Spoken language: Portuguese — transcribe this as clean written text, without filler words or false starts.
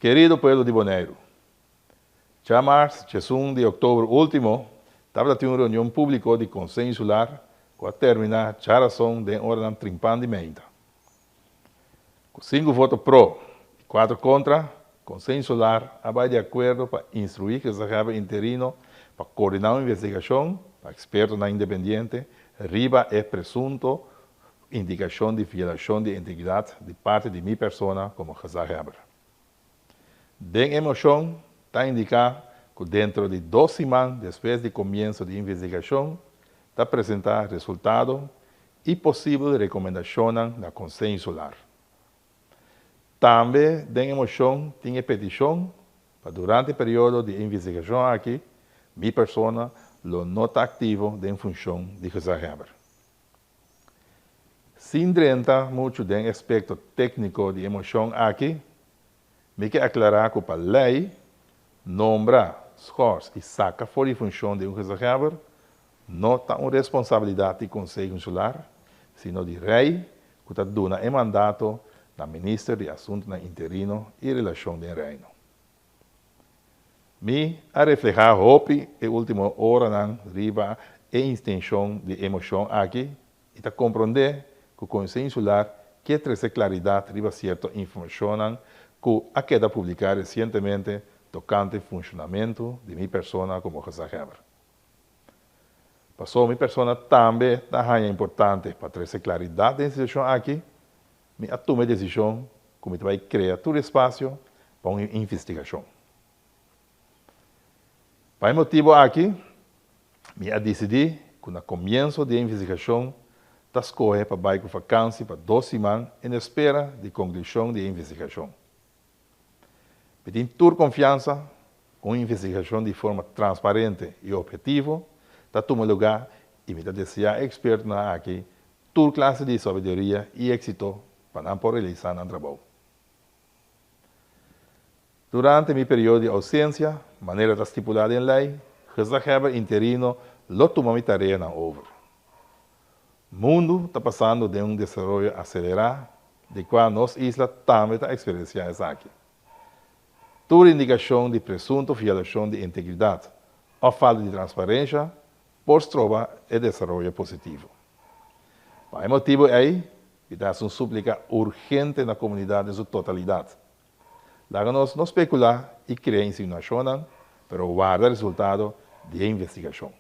Querido pueblo de Bonaire, já março, 1 de outubro último, estava tendo uma reunião pública de Conselho Insular para terminar a razão de hora de 30 Com 5 votos pró e 4 contra, o Conselho Insular vai de acordo para instruir que se haja interino para coordenar uma investigação, para expertos na independente, riba é presunto indicação de violação de integridade de parte de minha pessoa como Haber. Den emoção está indicar que dentro de 2 semanas depois do começo da investigação, está apresentar resultado e possível recomendação da Conselho Insular. Também, den emoção, tinha petição para durante o período de investigação aqui, minha pessoa não está ativo em função de Haber. Sem entrar muito no aspecto técnico de emoção aqui, me quer aclarar que a lei nombra scores e saca fora de função de Haber não está uma responsabilidade do Conselho Insular, sino do rei, que está dando o mandato da ministra de Assuntos Interino e Relação do Reino. Me a reflejar hope e última hora na riba e intenção de emoção aqui e está compreender que o Conselho Insular quer trazer claridade riba certa informação que a queda publicar recentemente tocante o funcionamento de minha pessoa como Haber. Passou minha pessoa também é importante para trazer claridade da instituição aqui, me toma a decisão que me vai criar todo espaço para uma investigação. Por esse motivo aqui, me decidi que no começo da investigação, está escolher para baixo vacância para 2 semanas em espera de conclusão da investigação. Pedir toda confiança, uma investigação de forma transparente e objetiva, está tomando lugar e me desejar experto na aqui, toda classe de sabedoria e êxito para não realizar o trabalho. Durante meu período de ausência, maneira estipulada em lei, Haber interino não tomou minha tarefa na obra. O mundo está passando de um desenvolvimento acelerado, de qual nossa isla também está experienciando isso aqui. Toda indicação de presunta violação de integridade ou falta de transparência mostra o desenvolvimento positivo. Por esse motivo aí, dá uma súplica urgente na comunidade em sua totalidade. Láganos não especular e criar insinuação, mas guardar o resultado de investigação.